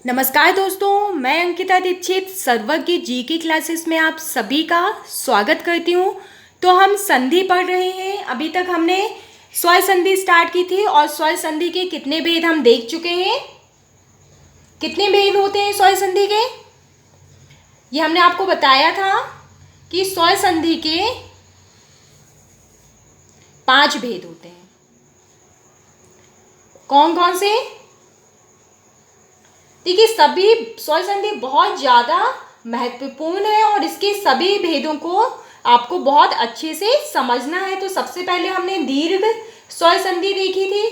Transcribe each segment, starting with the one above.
नमस्कार दोस्तों, मैं अंकिता दीक्षित सर्वज्ञ जी की क्लासेस में आप सभी का स्वागत करती हूँ। तो हम संधि पढ़ रहे हैं। अभी तक हमने स्वर संधि स्टार्ट की थी और स्वर संधि के कितने भेद हम देख चुके हैं। कितने भेद होते हैं स्वर संधि के, ये हमने आपको बताया था कि स्वर संधि के 5 भेद होते हैं। कौन कौन से? देखिए, सभी स्वर संधि बहुत ज़्यादा महत्वपूर्ण है और इसके सभी भेदों को आपको बहुत अच्छे से समझना है। तो सबसे पहले हमने दीर्घ स्वर संधि देखी थी,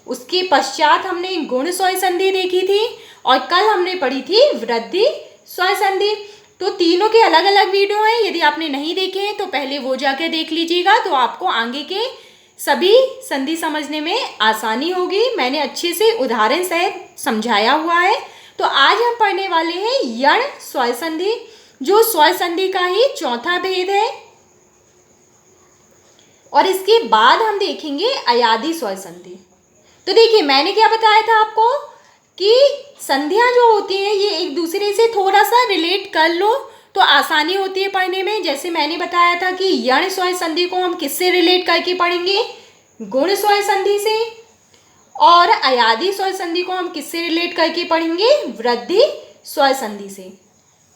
उसके पश्चात हमने गुण स्वर संधि देखी थी और कल हमने पढ़ी थी वृद्धि स्वर संधि। तो तीनों के अलग अलग वीडियो हैं, यदि आपने नहीं देखे हैं तो पहले वो जाके देख लीजिएगा, तो आपको आगे के सभी संधि समझने में आसानी होगी। मैंने अच्छे से उदाहरण सहित समझाया हुआ है। तो आज हम पढ़ने वाले हैं यण स्वर संधि, जो स्वर संधि का ही चौथा भेद है, और इसके बाद हम देखेंगे अयादी स्वर संधि। तो देखिए, मैंने क्या बताया था आपको कि संधियां जो होती हैं ये एक दूसरे से थोड़ा सा रिलेट कर लो तो आसानी होती है पढ़ने में। जैसे मैंने बताया था कि यण स्वर संधि को हम किससे रिलेट करके पढ़ेंगे? गुण स्वर संधि से। और अयादी स्वर संधि को हम किससे रिलेट करके पढ़ेंगे? वृद्धि स्वर संधि से।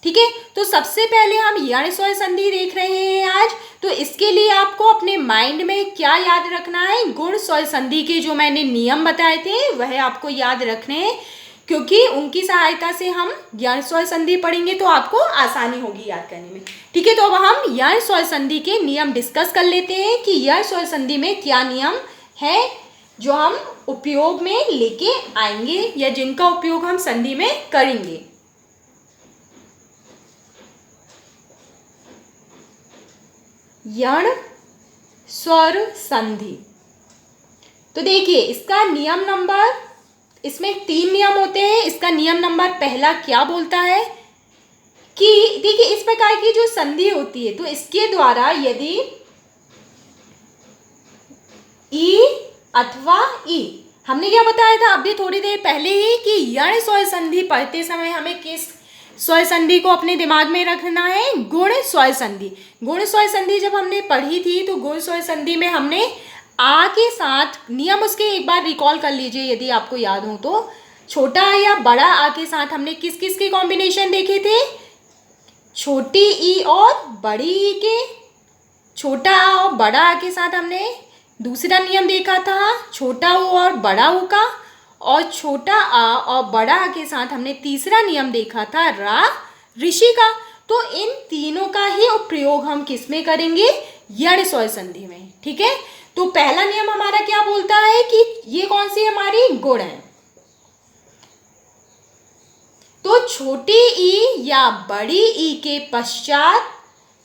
ठीक है, तो सबसे पहले हम यण स्वर संधि देख रहे हैं आज। तो इसके लिए आपको अपने माइंड में क्या याद रखना है? गुण स्वर संधि के जो मैंने नियम बताए थे वह आपको याद रखने हैं, क्योंकि उनकी सहायता से हम यण स्वर संधि पढ़ेंगे तो आपको आसानी होगी याद करने में। ठीक है, तो अब हम यण स्वर संधि के नियम डिस्कस कर लेते हैं कि यण स्वर संधि में क्या नियम है जो हम उपयोग में लेके आएंगे या जिनका उपयोग हम संधि में करेंगे। यण स्वर संधि, तो देखिए इसका नियम नंबर, इसमें 3 नियम होते हैं। इसका नियम नंबर पहला क्या बोलता है कि देखिए इस प्रकार की जो संधि होती है तो इसके द्वारा यदि ई अथवा ई, हमने क्या बताया था अभी थोड़ी देर पहले ही कि यण स्वर संधि पढ़ते समय हमें किस स्वर संधि को अपने दिमाग में रखना है? गुण स्वर संधि। गुण स्वर संधि जब हमने पढ़ी थी तो गुण स्वर संधि में हमने आ के साथ नियम उसके एक बार रिकॉल कर लीजिए यदि आपको याद हो तो। छोटा या बड़ा आ के साथ हमने किस किस के कॉम्बिनेशन देखे थे? छोटी ई और बड़ी ई के। छोटा आ और बड़ा आ के साथ हमने दूसरा नियम देखा था छोटा ऊ और बड़ा ऊ का, और छोटा आ और बड़ा आ के साथ हमने तीसरा नियम देखा था रा ऋषि का। तो इन तीनों का ही प्रयोग हम किस में करेंगे? यण स्वर संधि में। ठीक है, तो पहला नियम हमारा क्या बोलता है कि ये कौन सी हमारी गुण है? तो छोटी ई या बड़ी ई के पश्चात,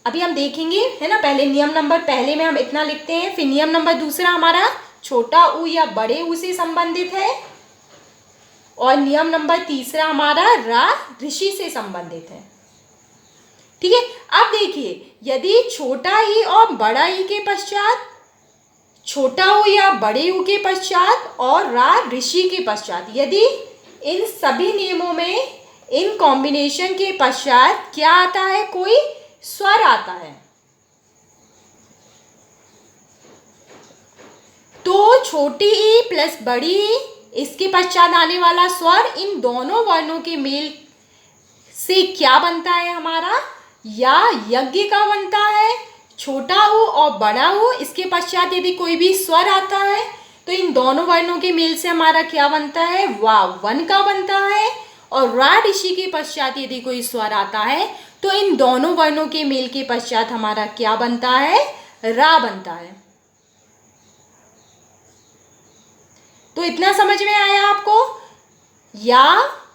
अभी हम देखेंगे है ना, पहले नियम नंबर पहले में हम इतना लिखते हैं, फिर नियम नंबर दूसरा हमारा छोटा ऊ या बड़े ऊ से संबंधित है, और नियम नंबर तीसरा हमारा रा ऋषि से संबंधित है। ठीक है, अब देखिए यदि छोटा ई और बड़ा ई के पश्चात, छोटा ऊ या बड़े ऊ के पश्चात और रा ऋषि के पश्चात, यदि इन सभी नियमों में इन कॉम्बिनेशन के पश्चात क्या आता है? कोई स्वर आता है, तो छोटी ई प्लस बड़ी ई, इसके पश्चात आने वाला स्वर इन दोनों वर्णों के मेल से क्या बनता है हमारा? या यज्ञ का बनता है। छोटा ऊ और बड़ा ऊ, इसके पश्चात यदि कोई भी स्वर आता है तो इन दोनों वर्णों के मेल से हमारा क्या बनता है? वा वन का बनता है। और रा ऋषि के पश्चात यदि कोई स्वर आता है तो इन दोनों वर्णों के मेल के पश्चात हमारा क्या बनता है? रा बनता है। तो इतना समझ में आया आपको? या,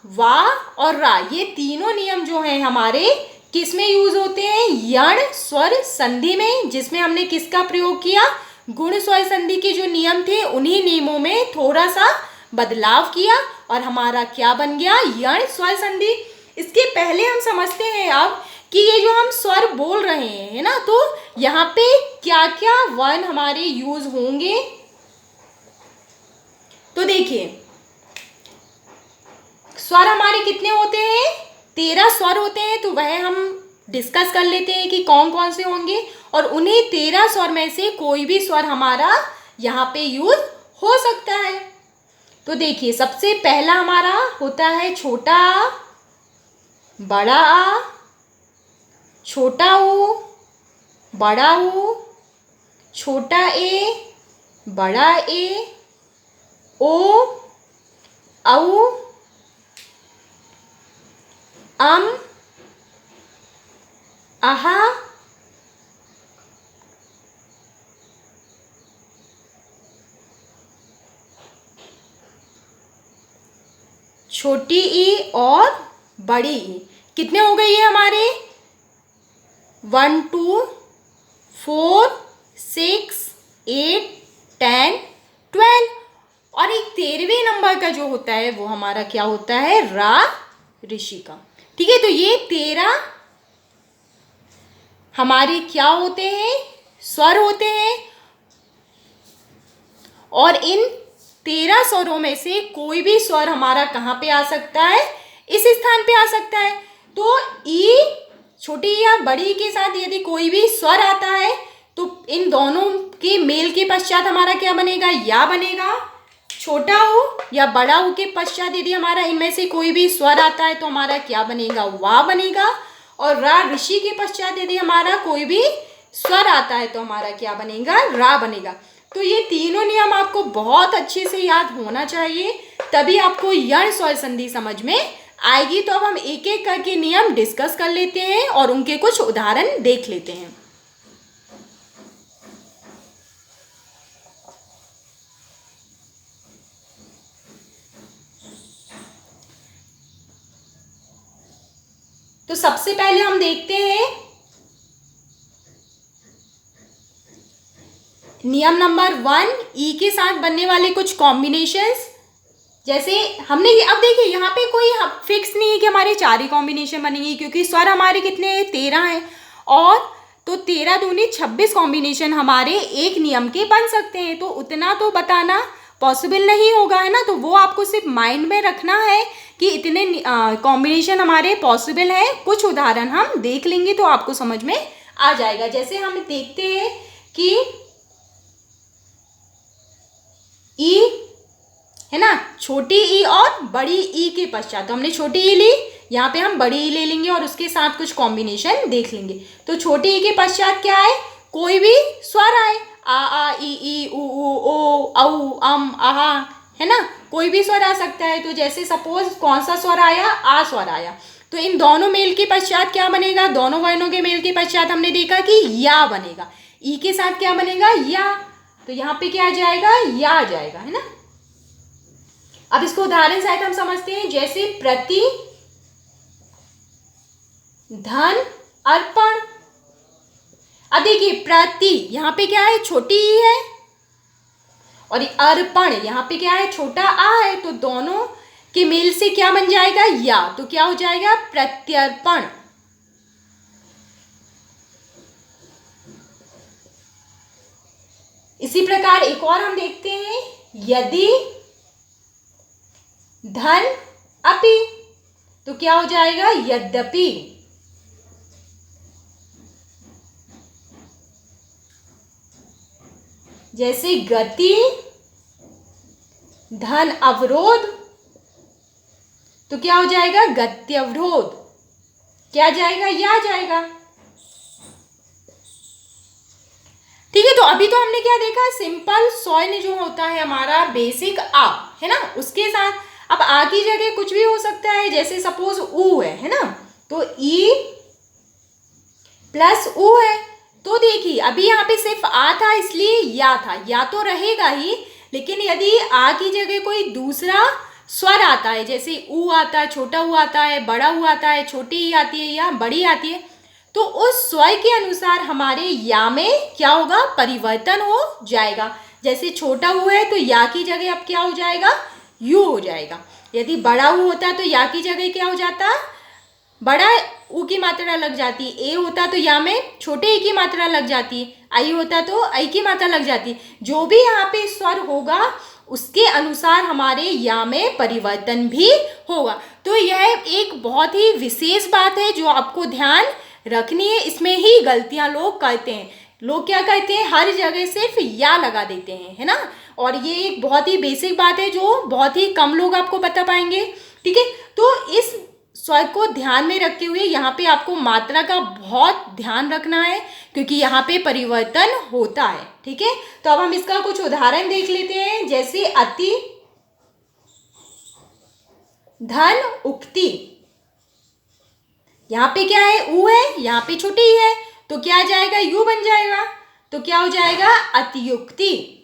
वा और रा, ये तीनों नियम जो हैं हमारे किस में यूज होते हैं? यण स्वर संधि में, जिसमें हमने किसका प्रयोग किया? गुण स्वर संधि के जो नियम थे उन्हीं नियमों में थोड़ा सा बदलाव किया और हमारा क्या बन गया? यण स्वर संधि। इसके पहले हम समझते हैं अब कि ये जो हम स्वर बोल रहे हैं है ना, तो यहाँ पे क्या क्या वर्ण हमारे यूज होंगे। तो देखिए स्वर हमारे कितने होते हैं? 13 स्वर होते हैं। तो वह हम डिस्कस कर लेते हैं कि कौन कौन से होंगे, और उन्हीं 13 स्वर में से कोई भी स्वर हमारा यहाँ पे यूज हो सकता है। तो देखिए, सबसे पहला हमारा होता है छोटा आ, बड़ा आ, छोटा ऊ, बड़ा ऊ, छोटा ए, बड़ा ए, ओ, औ, अम, आहा, छोटी ई और बड़ी ई। कितने हो गए ये हमारे? 1 2 4 6 8 10 12। और एक 13वें नंबर का जो होता है वो हमारा क्या होता है? रा ऋषि का। ठीक है, तो ये 13 हमारे क्या होते हैं? स्वर होते हैं। और इन 13 स्वरों में से कोई भी स्वर हमारा कहाँ पे आ सकता है? इस स्थान पे आ सकता है। तो ई, छोटी या बड़ी के साथ यदि कोई भी स्वर आता है तो इन दोनों के मेल के पश्चात हमारा क्या बनेगा? या बनेगा। छोटा ऊ या बड़ा ऊ के पश्चात यदि हमारा इनमें से कोई भी स्वर आता है तो हमारा क्या बनेगा? वा बनेगा। और रा ऋषि के पश्चात यदि हमारा कोई भी स्वर आता है तो हमारा क्या बनेगा? रा बनेगा। तो ये तीनों नियम आपको बहुत अच्छे से याद होना चाहिए, तभी आपको यण स्वर संधि समझ में आएगी। तो अब हम एक एक करके नियम डिस्कस कर लेते हैं और उनके कुछ उदाहरण देख लेते हैं। तो सबसे पहले हम देखते हैं नियम नंबर 1, ई के साथ बनने वाले कुछ कॉम्बिनेशंस। जैसे हमने अब देखिए यहाँ पे कोई फिक्स नहीं है कि हमारे 4 ही कॉम्बिनेशन बनेंगे, क्योंकि स्वर हमारे कितने हैं? 13 हैं। और तो 13 दूनी 26 कॉम्बिनेशन हमारे एक नियम के बन सकते हैं। तो उतना तो बताना पॉसिबल नहीं होगा, है ना। तो वो आपको सिर्फ माइंड में रखना है कि इतने कॉम्बिनेशन हमारे पॉसिबल है। कुछ उदाहरण हम देख लेंगे तो आपको समझ में आ जाएगा। जैसे हम देखते हैं कि ई, है ना, छोटी ई और बड़ी ई के पश्चात, तो हमने छोटी ई ली, यहाँ पे हम बड़ी ई ले लेंगे और उसके साथ कुछ कॉम्बिनेशन देख लेंगे। तो छोटी ई के पश्चात क्या है? कोई भी स्वर आए, आ ई उ ओ औ अम आहा, है ना, कोई भी स्वर आ सकता है। तो जैसे सपोज कौन सा स्वर आया? आ स्वर आया। तो इन दोनों मेल के पश्चात क्या बनेगा? दोनों वर्णों के मेल के पश्चात हमने देखा कि या बनेगा। ई के साथ क्या बनेगा? या। तो यहाँ पे क्या आ जाएगा? या आ जाएगा, है ना। अब इसको उदाहरण सहित हम समझते हैं। जैसे प्रति, धन, अर्पण। अब देखिए, प्रति यहाँ पे क्या है? छोटी ई है। और अर्पण यहाँ पे क्या है? छोटा आ है। तो दोनों के मेल से क्या बन जाएगा? या। तो क्या हो जाएगा? प्रत्यर्पण। इसी प्रकार एक और हम देखते हैं, यदि, धन, अपि। तो क्या हो जाएगा? यद्यपि। जैसे गति, धन, अवरोध। तो क्या हो जाएगा? गत्यवरोध। क्या जाएगा? या जाएगा। ठीक है, तो अभी तो हमने क्या देखा? सिंपल स्वर्ण जो होता है हमारा बेसिक आ, है ना, उसके साथ अब आ की जगह कुछ भी हो सकता है। जैसे सपोज ऊ है ना, तो ई प्लस ऊ है। तो देखिए, अभी यहाँ पे सिर्फ आ था इसलिए या था, या तो रहेगा ही। लेकिन यदि आ की जगह कोई दूसरा स्वर आता है, जैसे ऊ आता है, छोटा ऊ आता है, बड़ा ऊ आता है, छोटी ई आती है या बड़ी आती है, तो उस स्वर के अनुसार हमारे या में क्या होगा? परिवर्तन हो जाएगा। जैसे छोटा ऊ है तो या की जगह अब क्या हो जाएगा? यू हो जाएगा। यदि बड़ा ऊ होता तो या की जगह क्या हो जाता? बड़ा ऊ की मात्रा लग जाती। ए होता तो या में छोटे ए की मात्रा लग जाती। आई होता तो आई की मात्रा लग जाती। जो भी यहाँ पे स्वर होगा उसके अनुसार हमारे या में परिवर्तन भी होगा। तो यह एक बहुत ही विशेष बात है जो आपको ध्यान रखनी है। इसमें ही गलतियां लोग करते हैं। लोग क्या करते हैं, हर जगह सिर्फ या लगा देते हैं, है ना। और ये एक बहुत ही बेसिक बात है जो बहुत ही कम लोग आपको बता पाएंगे। ठीक है, तो इस स्वर को ध्यान में रखते हुए यहाँ पे आपको मात्रा का बहुत ध्यान रखना है, क्योंकि यहाँ पे परिवर्तन होता है। ठीक है, तो अब हम इसका कुछ उदाहरण देख लेते हैं, जैसे अति, धन, उक्ति। यहाँ पे क्या है, ऊ है, यहाँ पे छोटी ही है, तो क्या आ जाएगा, यू बन जाएगा। तो क्या हो जाएगा, अतियुक्ति।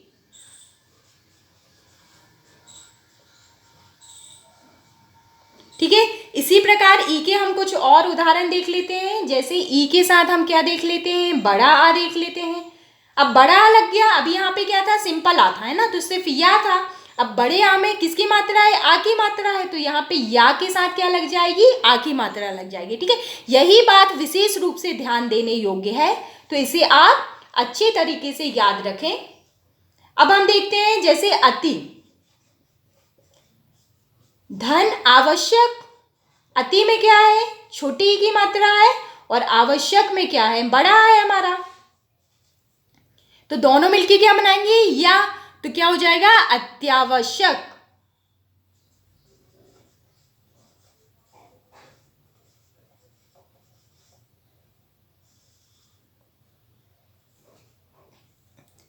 ठीक है, इसी प्रकार ई के हम कुछ और उदाहरण देख लेते हैं। जैसे ई के साथ हम क्या देख लेते हैं, बड़ा आ देख लेते हैं। अब बड़ा आ लग गया, अभी यहाँ पे क्या था, सिंपल आ था, है ना, तो सिर्फ या था। अब बड़े आ में किसकी मात्रा है, आ की मात्रा है, तो यहाँ पे या के साथ क्या लग जाएगी, आ की मात्रा लग जाएगी। ठीक है, यही बात विशेष रूप से ध्यान देने योग्य है, तो इसे आप अच्छे तरीके से याद रखें। अब हम देखते हैं, जैसे अति, धन, आवश्यक। अति में क्या है, छोटी की मात्रा है, और आवश्यक में क्या है, बड़ा है हमारा। तो दोनों मिलके क्या बनाएंगे, या, तो क्या हो जाएगा, अत्यावश्यक।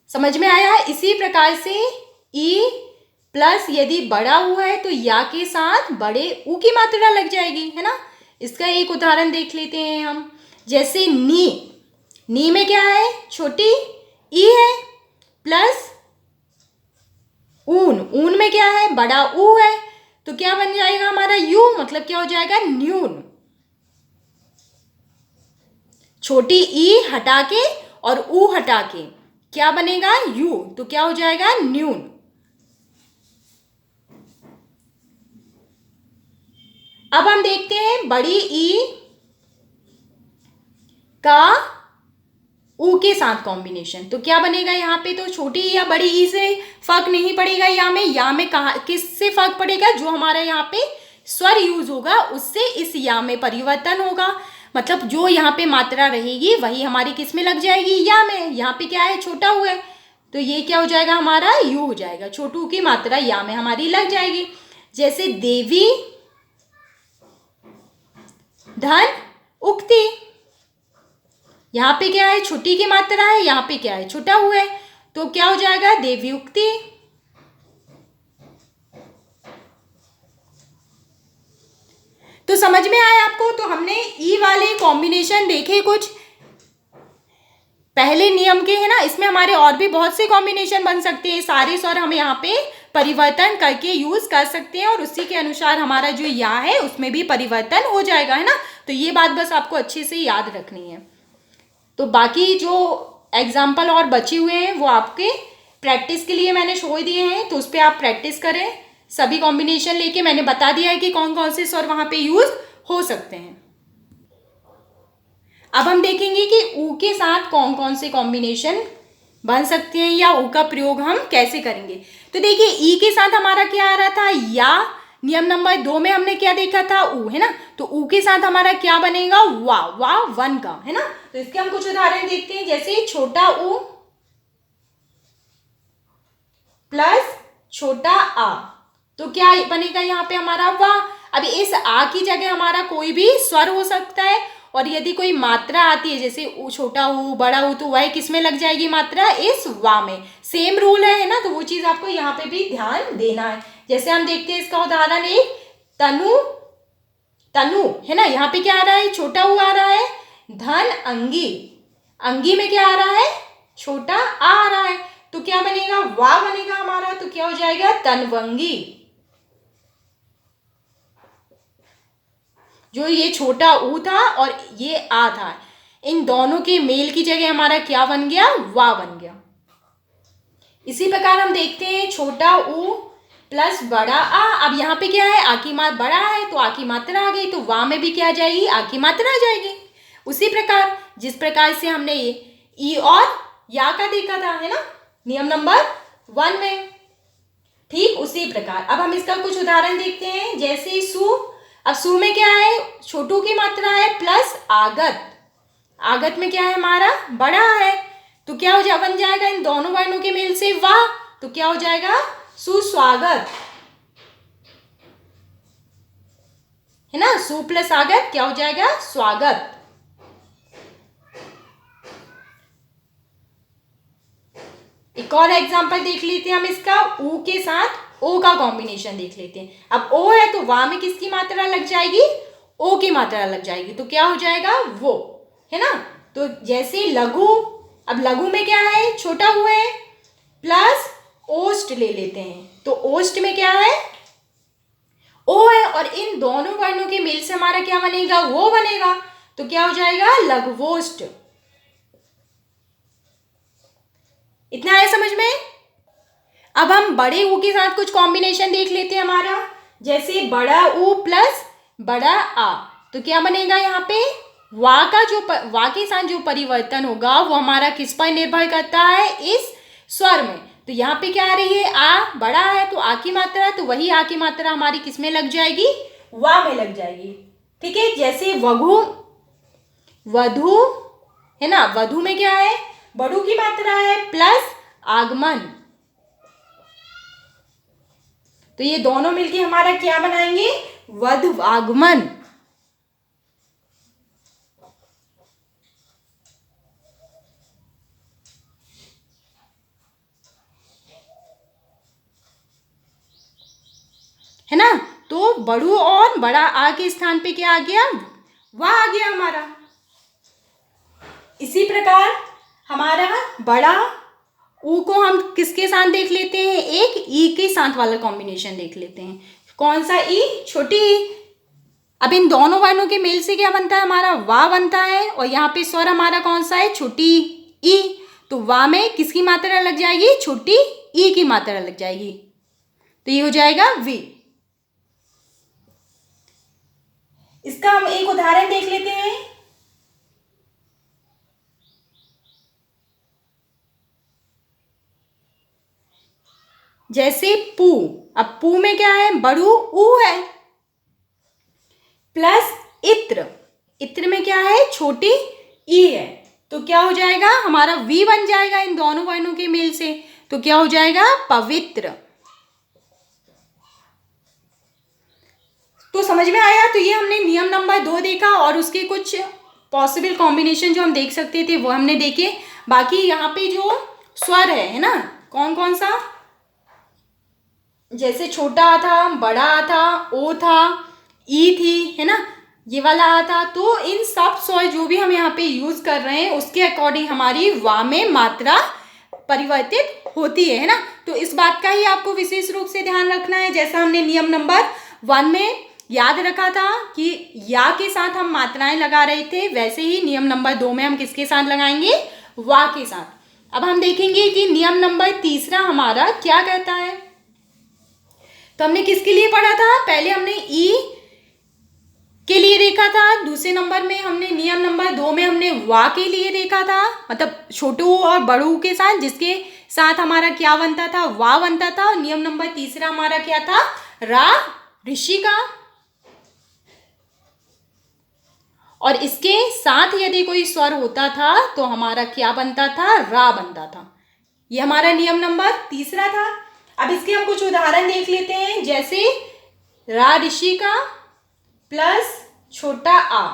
समझ में आया। इसी प्रकार से ई प्लस यदि बड़ा हुआ है तो या के साथ बड़े ऊ की मात्रा लग जाएगी, है ना। इसका एक उदाहरण देख लेते हैं हम, जैसे नी। नी में क्या है, छोटी ई है, प्लस ऊन। ऊन में क्या है, बड़ा ऊ है, तो क्या बन जाएगा हमारा, यू, मतलब क्या हो जाएगा, न्यून। छोटी ई हटा के और ऊ हटा के क्या बनेगा, यू, तो क्या हो जाएगा, न्यून। अब हम देखते हैं बड़ी ई का ऊ के साथ कॉम्बिनेशन, तो क्या बनेगा यहाँ पे, तो छोटी या बड़ी ई से फर्क नहीं पड़ेगा। या में कहा किससे फर्क पड़ेगा, जो हमारा यहाँ पे स्वर यूज होगा उससे इस या में परिवर्तन होगा। मतलब जो यहाँ पे मात्रा रहेगी वही हमारी किस में लग जाएगी, या में। यहाँ पे क्या है, छोटा हुआ है, तो ये क्या हो जाएगा हमारा, यू हो जाएगा। छोटू की मात्रा या में हमारी लग जाएगी। जैसे देवी, धन, उक्ति। यहाँ पे क्या है, छोटी की मात्रा है, यहाँ पे क्या है, छोटा हुआ है, तो क्या हो जाएगा, देवी उक्ति। तो समझ में आया आपको। तो हमने ई वाले कॉम्बिनेशन देखे कुछ पहले नियम के, है ना। इसमें हमारे और भी बहुत से कॉम्बिनेशन बन सकते हैं। सारे स्वर हम यहाँ पे परिवर्तन करके यूज कर सकते हैं, और उसी के अनुसार हमारा जो या है उसमें भी परिवर्तन हो जाएगा, है ना। तो ये बात बस आपको अच्छे से याद रखनी है। तो बाकी जो एग्जाम्पल और बचे हुए हैं वो आपके प्रैक्टिस के लिए मैंने छोड़ दिए हैं, तो उस पर आप प्रैक्टिस करें। सभी कॉम्बिनेशन लेके मैंने बता दिया है कि कौन कौन से स्वर वहाँ पे यूज हो सकते हैं। अब हम देखेंगे कि ऊ के साथ कौन कौन से कॉम्बिनेशन बन सकते हैं, या ऊ का प्रयोग हम कैसे करेंगे। तो देखिए, ई के साथ हमारा क्या आ रहा था, या। नियम नंबर 2 में हमने क्या देखा था, ऊ, है ना। तो ऊ के साथ हमारा क्या बनेगा, वा, वा वन का, है ना। तो इसके हम कुछ उदाहरण देखते हैं, जैसे छोटा ऊ प्लस छोटा आ, तो क्या बनेगा यहाँ पे हमारा, वा। अब इस आ की जगह हमारा कोई भी स्वर हो सकता है, और यदि कोई मात्रा आती है, जैसे छोटा ऊ, बड़ा ऊ, तो वह किस में लग जाएगी मात्रा, इस वा में। सेम रूल है ना, तो वो चीज आपको यहाँ पे भी ध्यान देना है। जैसे हम देखते हैं इसका उदाहरण, एक तनु, तनु, है ना। यहाँ पे क्या आ रहा है, छोटा ऊ आ रहा है। धन, अंगी। अंगी में क्या आ रहा है, छोटा आ रहा है, तो क्या बनेगा, वा बनेगा हमारा, तो क्या हो जाएगा, तनवंगी। जो ये छोटा ऊ था और ये आ था, इन दोनों के मेल की जगह हमारा क्या बन गया, वा बन गया। इसी प्रकार हम देखते हैं छोटा ऊ प्लस बड़ा आ। अब यहाँ पे क्या है, आ की मात्रा, बड़ा है तो आ की मात्रा आ गई, तो वा में भी क्या आ जाएगी, आ की मात्रा आ जाएगी। उसी प्रकार जिस प्रकार से हमने ई और या का देखा था, है ना, नियम नंबर 1 में, ठीक उसी प्रकार अब हम इसका कुछ उदाहरण देखते हैं। जैसे सु, अब सु में क्या है, छोटू की मात्रा है प्लस आगत, आगत में क्या है हमारा बड़ा है, तो क्या हो बन जाएगा इन दोनों वर्णों के मेल से वाह, तो क्या हो जाएगा सुस्वागत, है ना। सु प्लस आगत क्या हो जाएगा स्वागत। एक और एग्जांपल देख लेते हैं हम इसका, ऊ के साथ ओ का कॉम्बिनेशन देख लेते हैं। अब ओ है तो वा में किसकी मात्रा लग जाएगी, ओ की मात्रा लग जाएगी, तो क्या हो जाएगा वो, है ना। तो जैसे लघु, अब लघु में क्या है छोटा हुआ है प्लस ओष्ठ ले लेते हैं, तो ओष्ठ में क्या है ओ है और इन दोनों वर्णों के मेल से हमारा क्या बनेगा वो बनेगा, तो क्या हो जाएगा लघुवोष्ठ। इतना है समझ में। अब हम बड़े ऊ के साथ कुछ कॉम्बिनेशन देख लेते हैं हमारा, जैसे बड़ा ऊ प्लस बड़ा आ, तो क्या बनेगा यहाँ पे वा का जो वा के साथ जो परिवर्तन होगा वो हमारा किस पर निर्भर करता है, इस स्वर में। तो यहाँ पे क्या आ रही है आ बड़ा है तो आ की मात्रा, तो वही आ की मात्रा हमारी किस में लग जाएगी वा में लग जाएगी, ठीक है। जैसे वधु, वधु है ना, वधु में क्या है बड़ू की मात्रा है प्लस आगमन, तो ये दोनों मिलके हमारा क्या बनाएंगे वधु आगमन। है ना, तो बड़ू और बड़ा आ के स्थान पे क्या आ गया वाह आ गया हमारा। इसी प्रकार हमारा बड़ा ऊ को हम किसके साथ देख लेते हैं, एक ई के साथ वाला कॉम्बिनेशन देख लेते हैं। कौन सा ई, छोटी ई। अब इन दोनों वर्णों के मेल से क्या बनता है हमारा वा बनता है, और यहाँ पे स्वर हमारा कौन सा है छोटी ई, तो वा में किसकी मात्रा लग जाएगी छोटी ई की मात्रा लग जाएगी, तो ये हो जाएगा वी। इसका हम एक उदाहरण देख लेते हैं। जैसे पू, अब पू में क्या है बड़ू ऊ है प्लस इत्र, इत्र में क्या है छोटी ई है, तो क्या हो जाएगा हमारा वी बन जाएगा इन दोनों वर्णों के मेल से, तो क्या हो जाएगा पवित्र। तो समझ में आया। तो ये हमने नियम नंबर 2 देखा और उसके कुछ पॉसिबल कॉम्बिनेशन जो हम देख सकते थे वो हमने देखे। बाकी यहाँ पे जो स्वर है ना कौन कौन सा, जैसे छोटा आ था, बड़ा आ था, ओ था, ई थी, है ना, ये वाला आ था, तो इन सब स्वर जो भी हम यहाँ पे यूज कर रहे हैं उसके अकॉर्डिंग हमारी वा में मात्रा परिवर्तित होती है ना। तो इस बात का ही आपको विशेष रूप से ध्यान रखना है, जैसा हमने नियम नंबर 1 में याद रखा था कि या के साथ हम मात्राएं लगा रहे थे, वैसे ही नियम नंबर 2 में हम किसके साथ लगाएंगे वा के साथ। अब हम देखेंगे कि नियम नंबर 3 हमारा क्या कहता है। तो हमने किसके लिए पढ़ा था, पहले हमने ई के लिए देखा था, दूसरे नंबर में हमने नियम नंबर 2 में हमने वा के लिए देखा था, मतलब छोटू और बड़ू के साथ, जिसके साथ हमारा क्या बनता था वा बनता था। और नियम नंबर 3 हमारा क्या था रा ऋषि का, और इसके साथ यदि कोई स्वर होता था तो हमारा क्या बनता था रा बनता था। ये हमारा नियम नंबर 3 था। अब इसके हम कुछ उदाहरण देख लेते हैं, जैसे रा ऋषि का प्लस छोटा आ,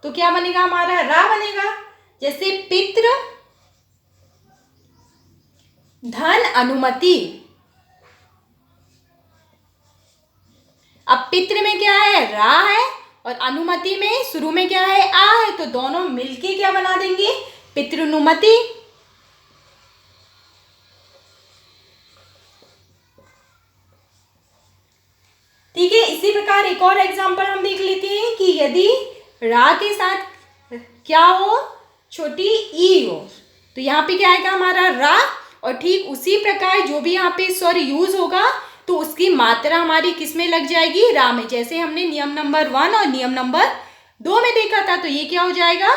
तो क्या बनेगा हमारा रा बनेगा। जैसे पितृ धन अनुमति, अब पितृ में क्या है रा है और अनुमति में शुरू में क्या है आ है, तो दोनों मिलके क्या बना देंगे पितृनुमति। ठीक है, इसी प्रकार एक और एग्जांपल हम देख लेते हैं कि यदि रा के साथ क्या हो छोटी ई हो, तो यहाँ पे क्या आएगा हमारा रा, और ठीक उसी प्रकार जो भी यहाँ पे स्वर यूज होगा तो उसकी मात्रा हमारी किस में लग जाएगी रा में, जैसे हमने नियम नंबर 1 और नियम नंबर 2 में देखा था। तो ये क्या हो जाएगा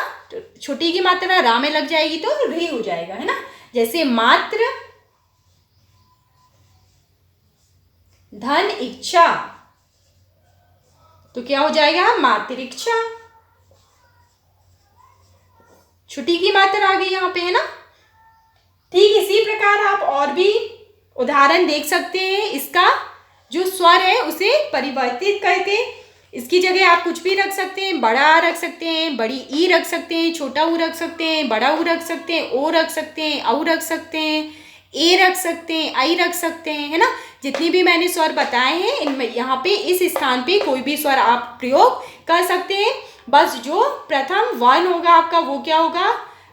छोटी की मात्रा रा में लग जाएगी तो री हो जाएगा, है ना। जैसे मात्र धन इच्छा, तो क्या हो जाएगा, मातृक्षा। छुट्टी की मात्रा आ गई यहाँ पे, है ना। ठीक इसी प्रकार आप और भी उदाहरण देख सकते हैं। इसका जो स्वर है उसे परिवर्तित करके इसकी जगह आप कुछ भी रख सकते हैं। बड़ा आ रख सकते हैं, बड़ी ई रख सकते हैं, छोटा ऊ रख सकते हैं, बड़ा ऊ रख सकते हैं, ओ रख सकते हैं, औ रख सकते हैं, ए रख सकते हैं, आई रख सकते हैं, है ना। जितनी भी मैंने स्वर बताए हैं इनमें यहाँ पे इस स्थान पे कोई भी स्वर आप प्रयोग कर सकते हैं। बस जो प्रथम वर्ण होगा आपका वो क्या होगा,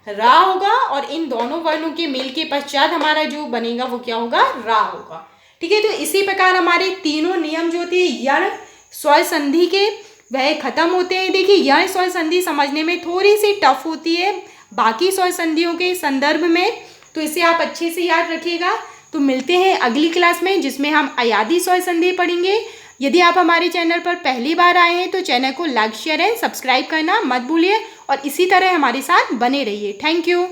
रा होगा, और इन दोनों वर्णों के मेल के पश्चात हमारा जो बनेगा वो क्या होगा, रा होगा। ठीक है, तो इसी प्रकार हमारे तीनों नियम जो थे यण स्वर संधि के वह खत्म होते हैं। देखिए यण स्वर संधि समझने में थोड़ी सी टफ होती है बाकी स्वर संधियों के संदर्भ में, तो इसे आप अच्छे से याद रखिएगा। तो मिलते हैं अगली क्लास में जिसमें हम अयादी स्वर संधि पढ़ेंगे। यदि आप हमारे चैनल पर पहली बार आए हैं तो चैनल को लाइक शेयर एंड सब्सक्राइब करना मत भूलिए और इसी तरह हमारे साथ बने रहिए। Thank you.